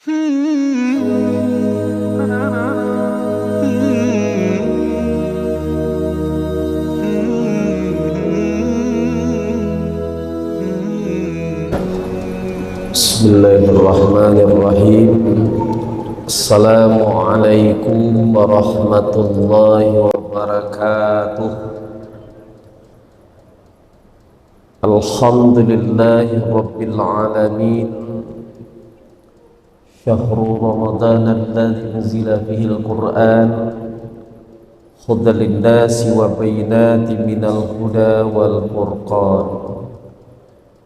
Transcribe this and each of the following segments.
Bismillahirrahmanirrahim. Assalamualaikum warahmatullahi wabarakatuh. Alhamdulillahi rabbil alamin. Syahrul Ramadan alladzi unzila fihi al-Qur'an hudan lin-nasi wa bayyinatin minal huda wal furqan.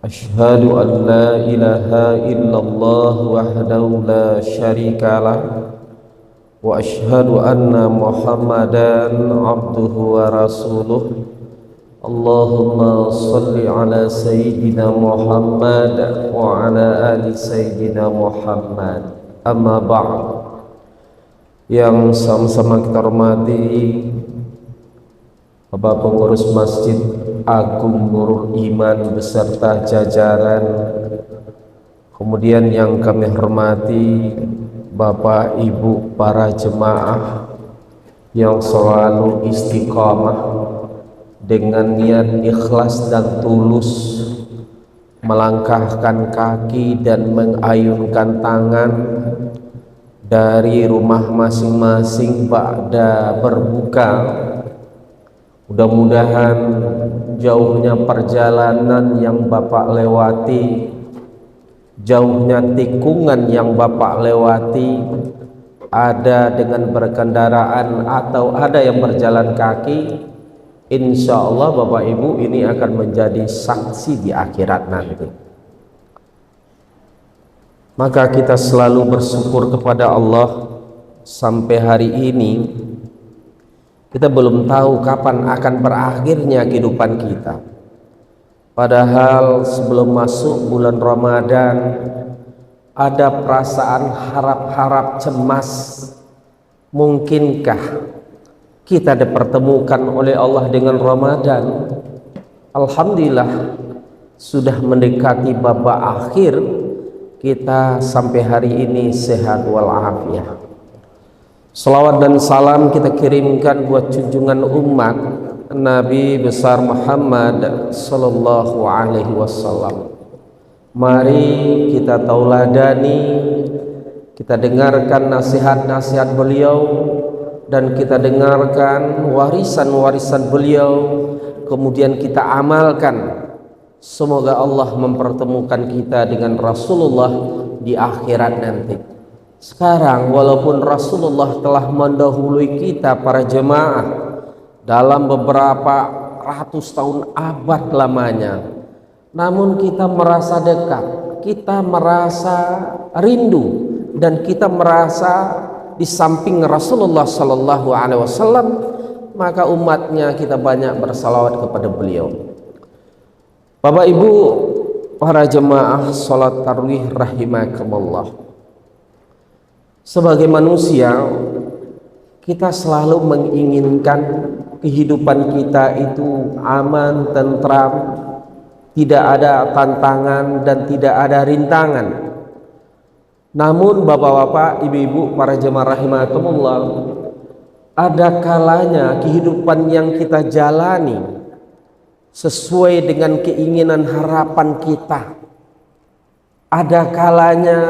Asyhadu an la ilaha illallah wahdahu la syarika lah wa asyhadu anna Muhammadan abduhu wa rasuluh. Allahumma salli ala sayyidina Muhammad wa ala ali sayyidina Muhammad. Amma ba'd. Yang sama-sama kita hormati Bapak Pengurus Masjid Agung Nurul Iman beserta jajaran, kemudian yang kami hormati Bapak Ibu para jemaah yang selalu istiqamah dengan niat ikhlas dan tulus melangkahkan kaki dan mengayunkan tangan dari rumah masing-masing ba'da berbuka. Mudah-mudahan jauhnya perjalanan yang Bapak lewati, jauhnya tikungan yang Bapak lewati, ada dengan berkendaraan atau ada yang berjalan kaki, insya Allah Bapak Ibu ini akan menjadi saksi di akhirat nanti. Maka kita selalu bersyukur kepada Allah. Sampai hari ini kita belum tahu kapan akan berakhirnya kehidupan kita. Padahal sebelum masuk bulan Ramadan ada perasaan harap-harap cemas. Mungkinkah kita dipertemukan oleh Allah dengan Ramadan? Alhamdulillah sudah mendekati babak akhir. Kita sampai hari ini sehat walafiat. Salawat dan salam kita kirimkan buat junjungan umat Nabi besar Muhammad sallallahu alaihi wasallam. Mari kita tauladani, kita dengarkan nasihat-nasihat beliau, dan kita dengarkan warisan-warisan beliau, kemudian kita amalkan. Semoga Allah mempertemukan kita dengan Rasulullah di akhirat nanti. Sekarang walaupun Rasulullah telah mendahului kita para jemaah dalam beberapa ratus tahun abad lamanya, namun kita merasa dekat, kita merasa rindu, dan kita merasa di samping Rasulullah sallallahu alaihi wasallam, maka umatnya kita banyak bersalawat kepada beliau. Bapak Ibu para jemaah salat tarawih rahimakumullah. Sebagai manusia, kita selalu menginginkan kehidupan kita itu aman, tentram, tidak ada tantangan dan tidak ada rintangan. Namun bapak-bapak, ibu-ibu, para jemaah rahimakumullah, ada kalanya kehidupan yang kita jalani sesuai dengan keinginan harapan kita. Ada kalanya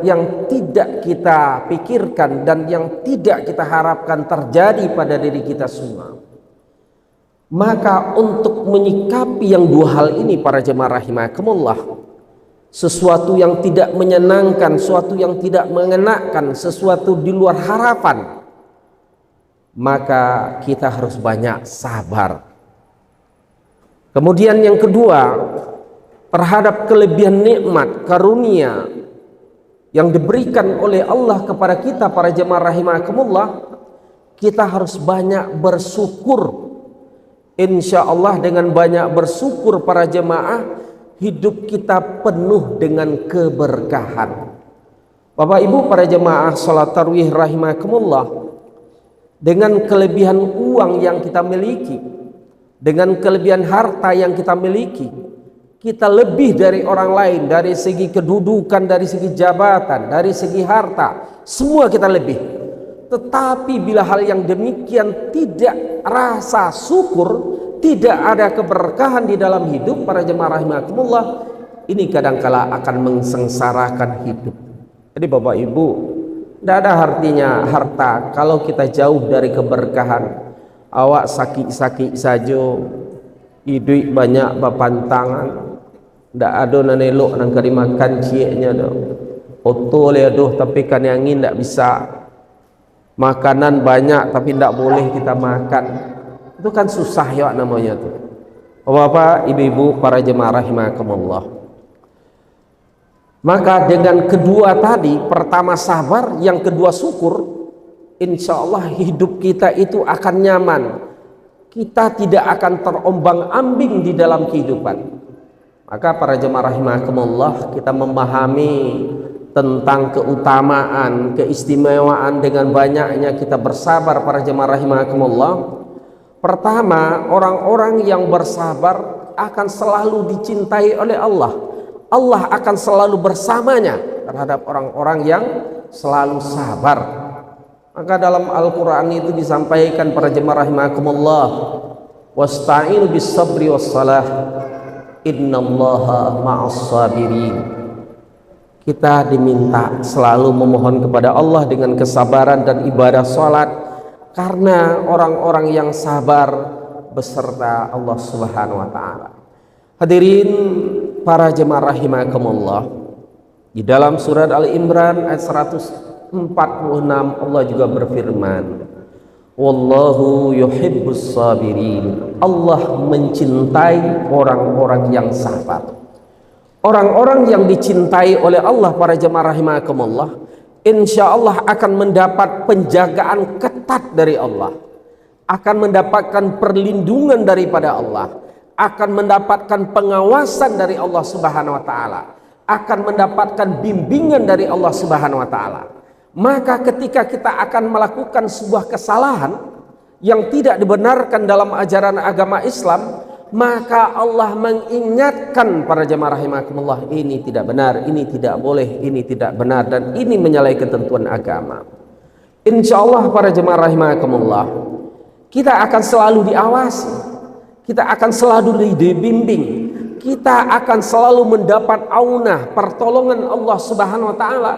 yang tidak kita pikirkan dan yang tidak kita harapkan terjadi pada diri kita semua. Maka untuk menyikapi yang dua hal ini para jemaah rahimakumullah, sesuatu yang tidak menyenangkan, sesuatu yang tidak mengenakan, sesuatu di luar harapan, maka kita harus banyak sabar. Kemudian yang kedua, terhadap kelebihan nikmat karunia yang diberikan oleh Allah kepada kita para jemaah rahimakumullah, kita harus banyak bersyukur. Insya Allah dengan banyak bersyukur para jemaah, hidup kita penuh dengan keberkahan. Bapak Ibu para jemaah salat tarawih rahimakumullah, dengan kelebihan uang yang kita miliki, dengan kelebihan harta yang kita miliki, kita lebih dari orang lain, dari segi kedudukan, dari segi jabatan, dari segi harta, semua kita lebih. Tetapi bila hal yang demikian tidak rasa syukur, tidak ada keberkahan di dalam hidup, para jemaah rahimakumullah, ini kadangkala akan mengsengsarakan hidup. Jadi Bapak Ibu, tidak ada artinya harta kalau kita jauh dari keberkahan. Awak sakit-sakit saja, hidup banyak bapantangan, tidak ada nanelok nang kari makan cieknya dah. Oto le aduh tapi kan angin tidak bisa. Makanan banyak tapi tidak boleh kita makan. Itu kan susah ya namanya tuh. Bapak, ibu-ibu, para jemaah rahimakumullah. Maka dengan kedua tadi, pertama sabar, yang kedua syukur, insya Allah hidup kita itu akan nyaman. Kita tidak akan terombang-ambing di dalam kehidupan. Maka para jemaah rahimakumullah, kita memahami tentang keutamaan, keistimewaan dengan banyaknya kita bersabar, para jemaah rahimakumullah. Pertama, orang-orang yang bersabar akan selalu dicintai oleh Allah. Allah akan selalu bersamanya terhadap orang-orang yang selalu sabar. Maka dalam Al-Quran itu disampaikan, para jemaah rahimakumullah, wasta'inu bis sabri was salah, innallaha ma'as sabirin. Kita diminta selalu memohon kepada Allah dengan kesabaran dan ibadah salat, karena orang-orang yang sabar beserta Allah Subhanahu wa taala. Hadirin para jemaah rahimakumullah, di dalam surat Al-Imran ayat 146 Allah juga berfirman, wallahu yuhibbus sabirin. Allah mencintai orang-orang yang sabar. Orang-orang yang dicintai oleh Allah, para jemaah rahimakumullah, insya Allah akan mendapat penjagaan ketat dari Allah, akan mendapatkan perlindungan daripada Allah, akan mendapatkan pengawasan dari Allah Subhanahu wa taala, akan mendapatkan bimbingan dari Allah Subhanahu wa taala. Maka ketika kita akan melakukan sebuah kesalahan yang tidak dibenarkan dalam ajaran agama Islam, maka Allah mengingatkan para jemaah rahimakumullah, ini tidak benar, ini tidak boleh, ini tidak benar, dan ini menyalahi ketentuan agama. Insya Allah para jemaah rahimakumullah, kita akan selalu diawasi, kita akan selalu dibimbing, kita akan selalu mendapat aunah, pertolongan Allah Subhanahu wa taala.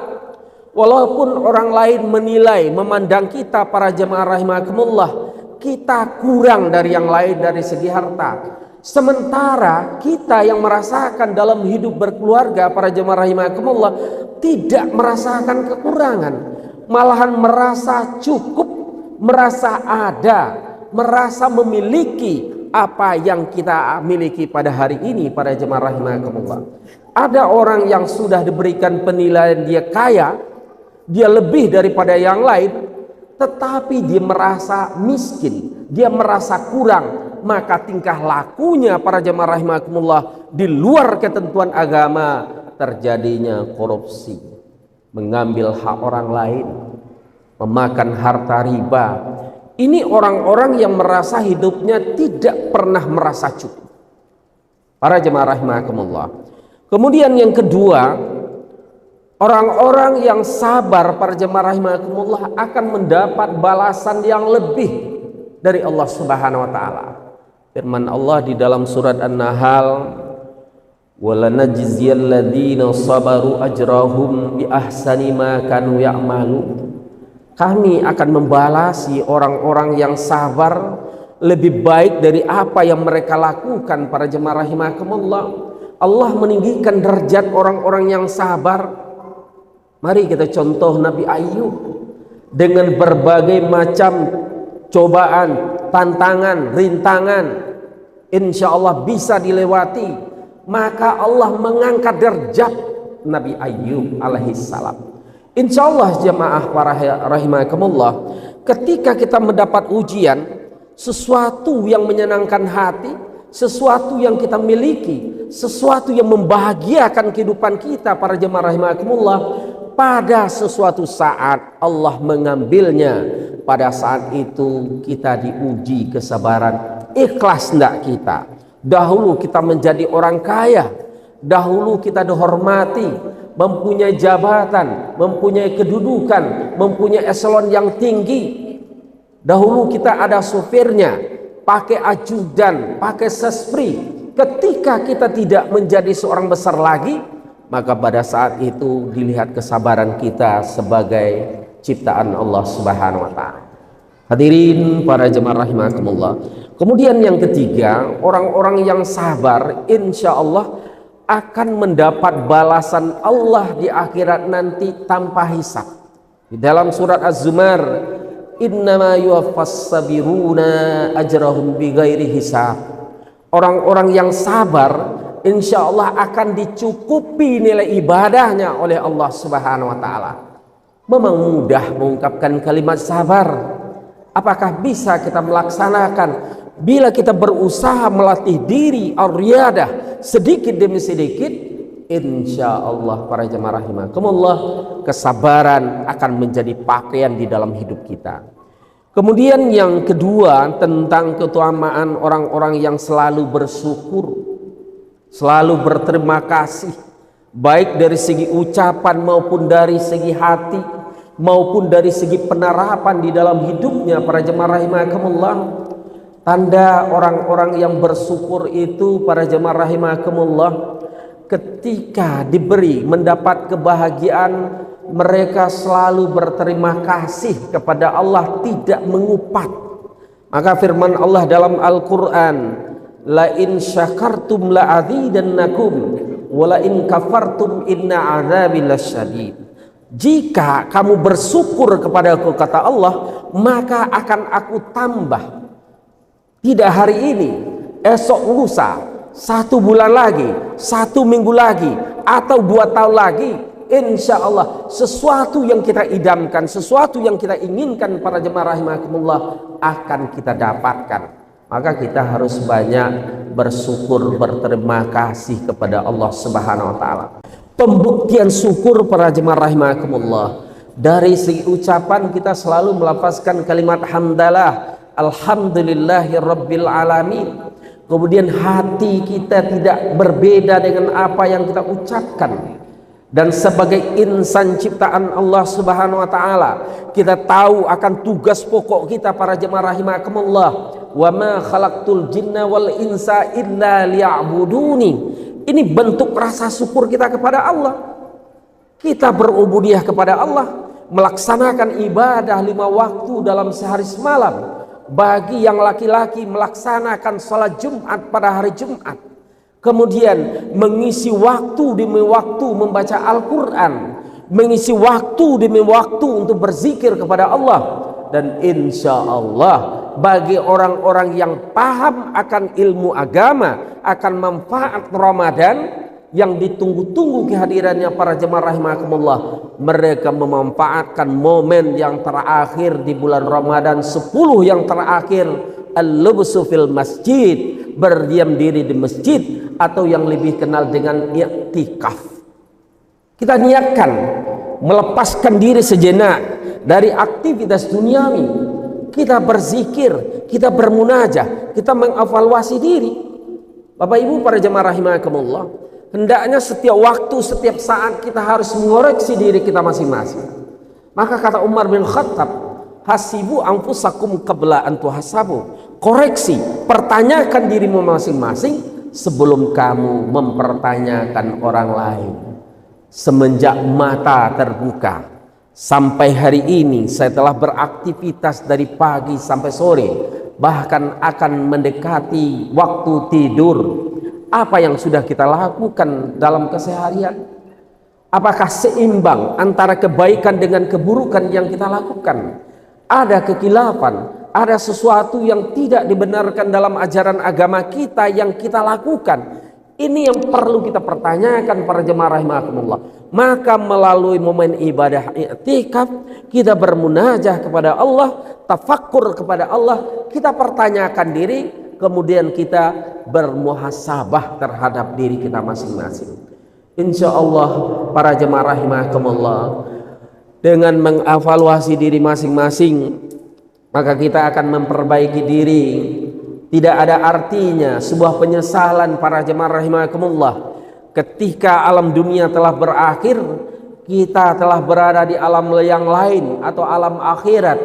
Walaupun orang lain menilai, memandang kita para jemaah rahimakumullah, kita kurang dari yang lain dari segi harta, sementara kita yang merasakan dalam hidup berkeluarga, para jemaah rahimakumullah, tidak merasakan kekurangan, malahan merasa cukup, merasa ada, merasa memiliki apa yang kita miliki pada hari ini, para jemaah rahimakumullah. Ada orang yang sudah diberikan penilaian dia kaya, dia lebih daripada yang lain, tetapi dia merasa miskin, dia merasa kurang, maka tingkah lakunya, para jemaah rahimakumullah, di luar ketentuan agama, terjadinya korupsi, mengambil hak orang lain, memakan harta riba. Ini orang-orang yang merasa hidupnya tidak pernah merasa cukup, para jemaah rahimakumullah. Kemudian yang kedua, orang-orang yang sabar, para jemaah rahimakumullah, akan mendapat balasan yang lebih dari Allah Subhanahu wa taala. Firman Allah di dalam surat An-Nahl, walanajziyalladzina sabaru ajrahum bi ahsani ma kanu ya'malun. Kami akan membalasi orang-orang yang sabar lebih baik dari apa yang mereka lakukan, para jemaah rahimakumullah. Allah meninggikan derajat orang-orang yang sabar. Mari kita contoh Nabi Ayub, dengan berbagai macam cobaan, tantangan, rintangan, insya Allah bisa dilewati, maka Allah mengangkat derajat Nabi Ayub alaihissalam. Insya Allah jemaah para rahimakumullah, ketika kita mendapat ujian, sesuatu yang menyenangkan hati, sesuatu yang kita miliki, sesuatu yang membahagiakan kehidupan kita, para jemaah rahimakumullah, pada sesuatu saat Allah mengambilnya. Pada saat itu kita diuji kesabaran. Ikhlas enggak kita? Dahulu kita menjadi orang kaya, Dahulu kita dihormati, mempunyai jabatan, mempunyai kedudukan, mempunyai eselon yang tinggi. Dahulu kita ada sopirnya, pakai ajudan, pakai sespri. Ketika kita tidak menjadi seorang besar lagi, maka pada saat itu dilihat kesabaran kita sebagai ciptaan Allah Subhanahu wa taala. Hadirin para jemaah rahimakumullah. Kemudian yang ketiga, orang-orang yang sabar insya Allah akan mendapat balasan Allah di akhirat nanti tanpa hisab. Di dalam surat Az-Zumar, innama yuwaffas sabiruna ajrahum bighairi hisab. Orang-orang yang sabar insya Allah akan dicukupi nilai ibadahnya oleh Allah Subhanahu wa taala. Memang mudah mengungkapkan kalimat sabar. Apakah bisa kita melaksanakan? Bila kita berusaha melatih diri ar-riyadah sedikit demi sedikit, insya Allah para jemaah rahimakumullah, kesabaran akan menjadi pakaian di dalam hidup kita. Kemudian yang kedua, tentang keutamaan orang-orang yang selalu bersyukur, selalu berterima kasih, baik dari segi ucapan maupun dari segi hati, maupun dari segi penerapan di dalam hidupnya para jemaah rahimakumullah. Tanda orang-orang yang bersyukur itu para jemaah rahimakumullah, ketika diberi mendapat kebahagiaan, mereka selalu berterima kasih kepada Allah, tidak mengupat. Maka firman Allah dalam Al-Quran, la in syakartum la azidannakum wa la in kafartum inna azabi lasyadid. Jika kamu bersyukur kepada aku, kata Allah, maka akan aku tambah. Tidak hari ini, esok lusa, 1 bulan lagi, 1 minggu lagi, atau 2 tahun lagi, insya Allah sesuatu yang kita idamkan, sesuatu yang kita inginkan para jemaah rahimakumullah akan kita dapatkan. Maka kita harus banyak bersyukur, berterima kasih kepada Allah Subhanahu wa taala. Pembuktian syukur para jemaah rahimakumullah, dari segi ucapan kita selalu melafazkan kalimat hamdalah, alhamdulillahi rabbil alamin. Kemudian hati kita tidak berbeda dengan apa yang kita ucapkan. Dan sebagai insan ciptaan Allah Subhanahu wa taala, kita tahu akan tugas pokok kita para jemaah rahimakumullah. Wa ma khalaqtul jinna wal insa illa liya'buduni. Ini bentuk rasa syukur kita kepada Allah. Kita berubudiyah kepada Allah, melaksanakan ibadah 5 waktu dalam sehari semalam. Bagi yang laki-laki melaksanakan salat Jumat pada hari Jumat, kemudian mengisi waktu demi waktu membaca Al-Quran, mengisi waktu demi waktu untuk berzikir kepada Allah. Dan insya Allah bagi orang-orang yang paham akan ilmu agama, akan manfaat Ramadan yang ditunggu-tunggu kehadirannya para jemaah rahimakumullah, mereka memanfaatkan momen yang terakhir di bulan Ramadan, 10 yang terakhir, al-lubsu fil masjid, berdiam diri di masjid, atau yang lebih kenal dengan i'tikaf. Kita niatkan melepaskan diri sejenak dari aktivitas duniawi, kita berzikir, kita bermunajah, kita mengevaluasi diri. Bapak Ibu para jemaah rahimakumullah, hendaknya setiap waktu, setiap saat kita harus mengoreksi diri kita masing-masing. Maka kata Umar bin Khattab, hasibu anfusakum qabla an tuhasabu. Koreksi, pertanyakan dirimu masing-masing sebelum kamu mempertanyakan orang lain. Semenjak mata terbuka sampai hari ini, saya telah beraktivitas dari pagi sampai sore, bahkan akan mendekati waktu tidur. Apa yang sudah kita lakukan dalam keseharian? Apakah seimbang antara kebaikan dengan keburukan yang kita lakukan? Ada kekilafan, ada sesuatu yang tidak dibenarkan dalam ajaran agama kita yang kita lakukan. Ini yang perlu kita pertanyakan para jemaah rahimakumullah. Maka melalui momen ibadah i'tikaf, kita bermunajah kepada Allah, tafakkur kepada Allah, kita pertanyakan diri, kemudian kita bermuhasabah terhadap diri kita masing-masing. Insya Allah para jemaah rahimakumullah, dengan mengevaluasi diri masing-masing, maka kita akan memperbaiki diri. Tidak ada artinya sebuah penyesalan para jemaah rahimakumullah ketika alam dunia telah berakhir, kita telah berada di alam yang lain atau alam akhirat,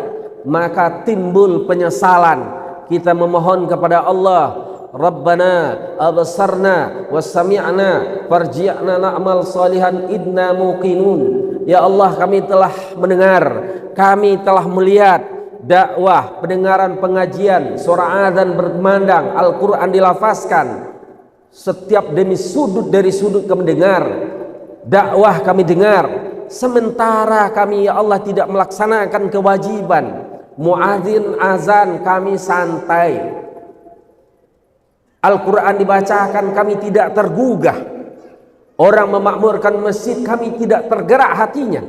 maka timbul penyesalan. Kita memohon kepada Allah, Rabbana absarna wassami'na farji'na na'mal salihan idna muqinun. Ya Allah, kami telah mendengar, kami telah melihat dakwah, pendengaran pengajian, suara azan berkumandang, Al-Quran dilafazkan, setiap demi sudut dari sudut kami dengar, dakwah kami dengar, sementara kami ya Allah tidak melaksanakan kewajiban. Muadzin azan kami santai, Al-Quran dibacakan kami tidak tergugah, orang memakmurkan masjid kami tidak tergerak hatinya.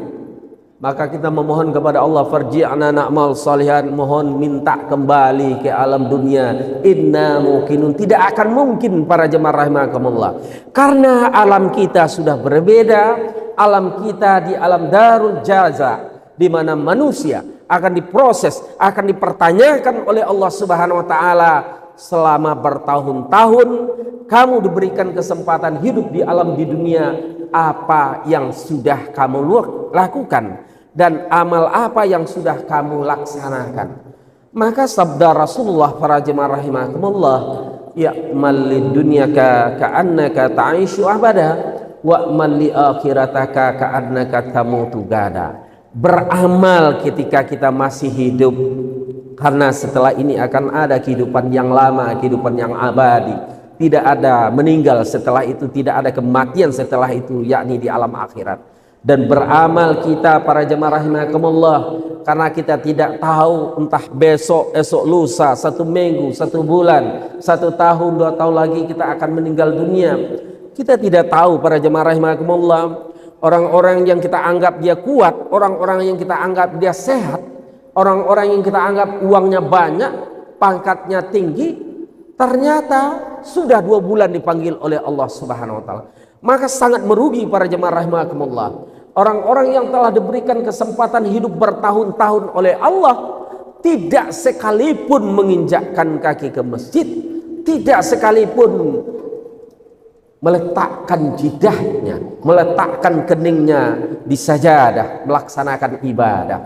Maka kita memohon kepada Allah, farji'na na'mal salihan, mohon minta kembali ke alam dunia, inna muqinun. Tidak akan mungkin para jemaah rahimakumullah, karena alam kita sudah berbeda. Alam kita di alam darul jaza, di mana manusia akan diproses, akan dipertanyakan oleh Allah Subhanahu wa taala selama bertahun-tahun. Kamu diberikan kesempatan hidup di alam di dunia, apa yang sudah kamu lakukan dan amal apa yang sudah kamu laksanakan. Maka sabda Rasulullah para jemaah rahimakumullah, ya'mal lid dunyaka ka'annaka ta'ishu abada wa'mal li akhirataka ka'annaka tamutu gada. Beramal ketika kita masih hidup, karena setelah ini akan ada kehidupan yang lama, kehidupan yang abadi. Tidak ada meninggal setelah itu, tidak ada kematian setelah itu, yakni di alam akhirat. Dan beramal kita para jemaah rahimakumullah, karena kita tidak tahu entah besok, esok lusa, 1 minggu, 1 bulan, 1 tahun, 2 tahun lagi kita akan meninggal dunia. Kita tidak tahu para jemaah rahimakumullah. Orang-orang yang kita anggap dia kuat, orang-orang yang kita anggap dia sehat, orang-orang yang kita anggap uangnya banyak, pangkatnya tinggi, ternyata sudah 2 bulan dipanggil oleh Allah Subhanahu wa taala. Maka sangat merugi para jemaah rahimakumullah. Orang-orang yang telah diberikan kesempatan hidup bertahun-tahun oleh Allah, tidak sekalipun menginjakkan kaki ke masjid, tidak sekalipun meletakkan jidahnya, meletakkan keningnya di sajadah, melaksanakan ibadah.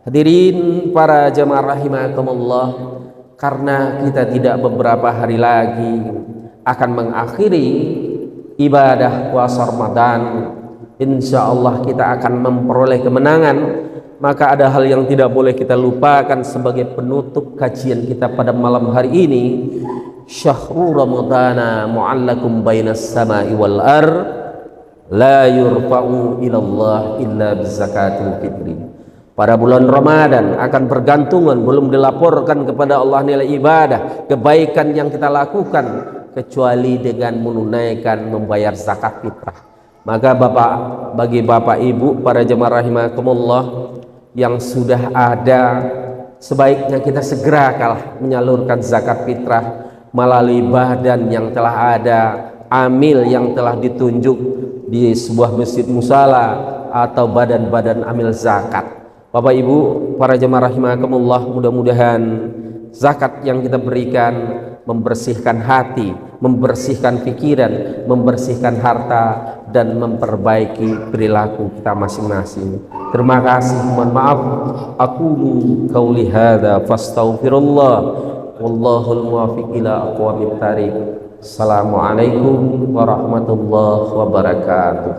Hadirin para jemaah rahimakumullah, karena kita tidak beberapa hari lagi akan mengakhiri ibadah puasa Ramadan, insya Allah kita akan memperoleh kemenangan. Maka ada hal yang tidak boleh kita lupakan sebagai penutup kajian kita pada malam hari ini. Syahrul Ramadana mu'allakum bainas sama'i wal ar, la yurfa'u ilallah illa bizakatil fitri. Pada bulan Ramadan akan bergantungan, belum dilaporkan kepada Allah nilai ibadah, kebaikan yang kita lakukan, kecuali dengan menunaikan membayar zakat fitrah. Maka bagi bapak ibu para jemaah rahimakumullah yang sudah ada, sebaiknya kita segera menyalurkan zakat fitrah melalui badan yang telah ada, amil yang telah ditunjuk di sebuah masjid musala atau badan-badan amil zakat. Bapak ibu para jemaah rahimakumullah, mudah-mudahan zakat yang kita berikan membersihkan hati, membersihkan pikiran, membersihkan harta, dan memperbaiki perilaku kita masing-masing. Terima kasih, mohon maaf. Aqulu qauli hadza fastaghfirullah, wallahul muwaffiq ila aqwamit thariq. Assalamualaikum warahmatullahi wabarakatuh.